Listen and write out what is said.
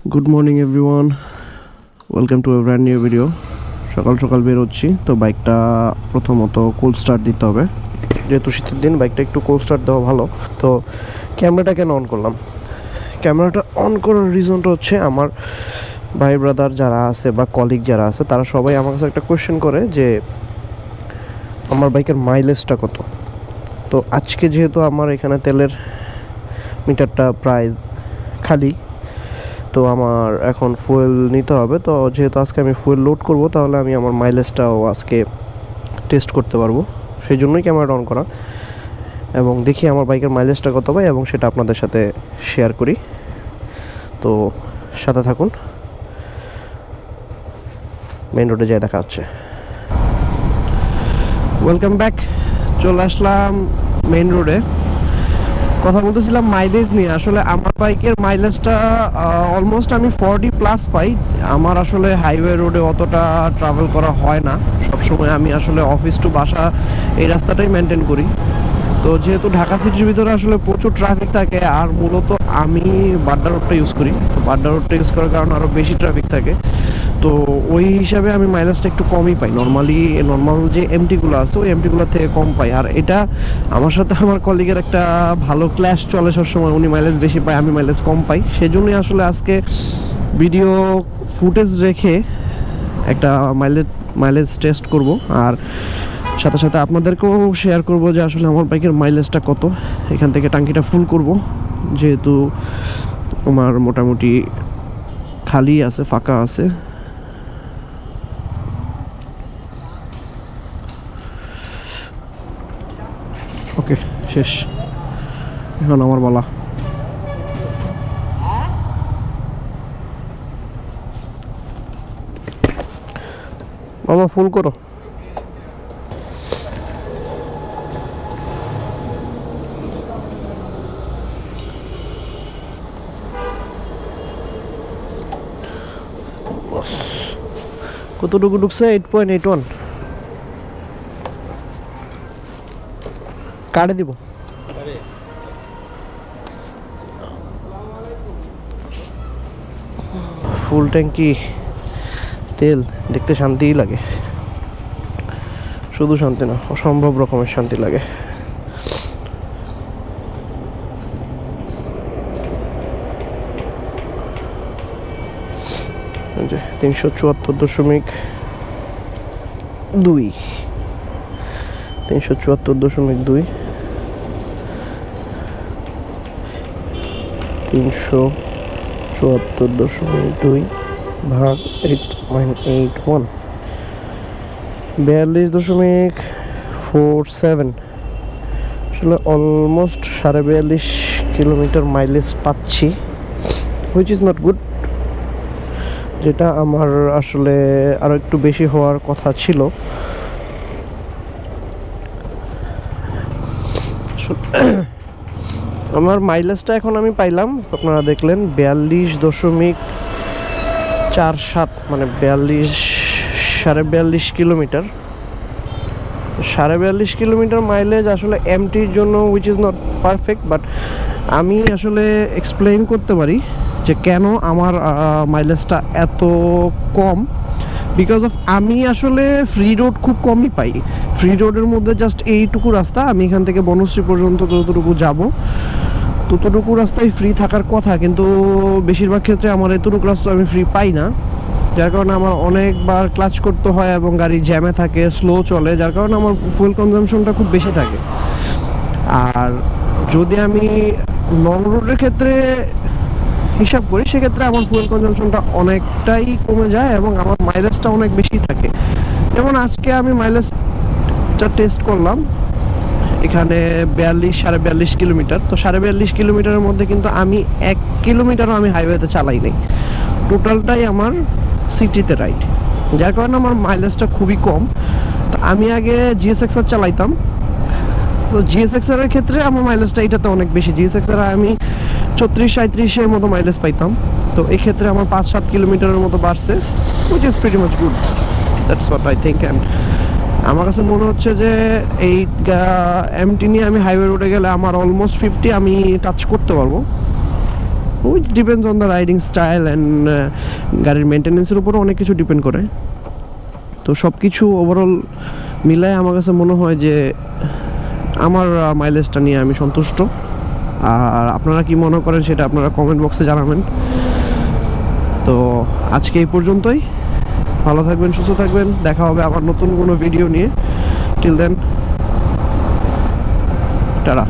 Good morning everyone, welcome to A brand new video. সকাল সকাল বেরোচ্ছি, তো বাইকটা প্রথমত কোল্ড স্টার্ট দিতে হবে। যেহেতু শীতের দিন বাইকটা একটু কোল্ড স্টার্ট দেওয়া ভালো। তো ক্যামেরাটা কেন অন করলাম? ক্যামেরাটা অন করার রিজনটা হচ্ছে আমার ভাই ব্রাদার যারা আছে বা কলিগ যারা আছে তারা সবাই আমার কাছে একটা কোয়েশ্চেন করে যে আমার বাইকের মাইলেজটা কত। তো আজকে যেহেতু আমার এখানে তেলের মিটারটা প্রায় খালি, তো আমার এখন ফুয়েল নিতে হবে। তো যেহেতু আজকে আমি ফুয়েল লোড করব, তাহলে আমি আমার মাইলেজটাও আজকে টেস্ট করতে পারবো। সেই জন্যই ক্যামেরাটা অন করা, এবং দেখি আমার বাইকের মাইলেজটা কত পাই এবং সেটা আপনাদের সাথে শেয়ার করি। তো সাথে থাকুন, মেন রোডে যাই দেখা হচ্ছে। ওয়েলকাম ব্যাক, চলে আসলাম মেন রোডে। কথা বলতেছিলাম মাইলেজ নিয়ে। আসলে আমার বাইকের মাইলেজটা অলমোস্ট আমি 40+ পাই। আমার আসলে হাইওয়ে রোডে অতটা ট্রাভেল করা হয় না সবসময়। আমি আসলে অফিস টু বাসা এই রাস্তাটাই মেনটেন করি। তো যেহেতু ঢাকা সিটির ভিতরে আসলে প্রচুর ট্রাফিক থাকে, আর মূলত আমি বাড্ডা রোডটা ইউজ করি। তো বাড্ডা রোডটা ইউজ করার কারণে আরও বেশি ট্রাফিক থাকে। তো ওই হিসাবে আমি মাইলেজটা একটু কমই পাই। নর্মাল যে এমটিগুলো আছে ওই এমটিগুলোর থেকে কম পাই। আর এটা আমার সাথে আমার কলিগের একটা ভালো ক্ল্যাশ চলে সবসময়। উনি মাইলেজ বেশি পায়, আমি মাইলেজ কম পাই। সেজন্যই আসলে আজকে ভিডিও ফুটেজ রেখে একটা মাইলেজ টেস্ট করব, আর সাথে সাথে আপনাদেরকেও শেয়ার করব যে আসলে আমার বাইকের মাইলেজটা কত। এখান থেকে টাঙ্কিটা ফুল করব, যেহেতু আমার মোটামুটি খালি আছে, ফাঁকা আছে। ওকে, শেষ। এখন আমার বলা মামা ফুল করো। কতটুকু ঢুকছে? 8.81। কাটে দিব। ফুল ট্যাঙ্কি তেল দেখতে শান্তিই লাগে, শুধু শান্তি না, অসম্ভব রকমের শান্তি লাগে। যে 374.2, 374.2, 374.2 ভাগ 8.81, 42.47। আসলে অলমোস্ট 42.5 কিলোমিটার মাইলেজ পাচ্ছি, হুইচ ইজ নট গুড। যেটা আমার আসলে আরও একটু বেশি হওয়ার কথা ছিল। আমার মাইলেজটা এখন আমি পাইলাম, আপনারা দেখলেন 42.47, মানে 42.5 কিলোমিটার। 42.5 কিলোমিটার মাইলেজ আসলে এমটির জন্য which is not perfect, but আমি আসলে এক্সপ্লেইন করতে পারি যে কেন আমার মাইলেজটা এত কম। বিকজ অফ আমি আসলে ফ্রি রোড খুব কমই পাই। ফ্রি রোডের মধ্যে জাস্ট এইটুকু রাস্তা, আমি এখান থেকে বনশ্রী পর্যন্ত যতটুকু যাব ততটুকু রাস্তায় ফ্রি থাকার কথা, কিন্তু বেশিরভাগ ক্ষেত্রে আমার এতটুকু রাস্তা আমি ফ্রি পাই না। যার কারণে আমার অনেকবার ক্লাচ করতে হয় এবং গাড়ি জ্যামে থাকে, স্লো চলে, যার কারণে আমার ফুয়েল কনজাম্পশনটা খুব বেশি থাকে। আর যদি আমি লং রুটের ক্ষেত্রে হিসাব করি, সেক্ষেত্রে আমার ফুয়েল কনজাম্পশনটা অনেকটাই কমে যায় এবং আমার মাইলেজটা অনেক বেশি থাকে। যেমন আজকে আমি মাইলেজটা টেস্ট করলাম এখানে 42.5 কিলোমিটার। তো 42.5 কিলোমিটারের মধ্যে কিন্তু আমি 1 কিলোমিটারও আমি হাইওয়েতে চালাই নাই, টোটালটাই আমার সিটিতে রাইড, যার কারণে আমার মাইলেজটা খুবই কম। তো আমি আগে জিএসএক্সআর চালাইতাম, তো জিএসএক্সআর এর ক্ষেত্রে আমার মাইলেজটা এটাতে অনেক বেশি। জিএসএক্সআর আমি 34-37-এর মতো মাইলেজ পাইতাম। তো এই ক্ষেত্রে আমার 5-7 কিলোমিটারের মতো বাড়ছে, which is pretty much good. That's what I think. And আমার কাছে মনে হচ্ছে যে এই এমটি নিয়ে আমি হাইওয়ে রোডে গেলে আমার অলমোস্ট 50 আমি টাচ করতে পারবো। Which depends on the riding style and গাড়ির মেনটেন্যান্সের উপরও অনেক কিছু ডিপেন্ড করে। তো সব কিছু ওভারঅল মিলায় আমার কাছে মনে হয় যে আমার মাইলেজটা নিয়ে আমি সন্তুষ্ট। আর আপনারা কি মনে করেন সেটা আপনারা কমেন্ট বক্সে জানাবেন। তো আজকে এই পর্যন্তই। ভালো থাকবেন, সুস্থ থাকবেন, দেখা হবে আবার নতুন কোনো ভিডিও নিয়ে। Till then, tata.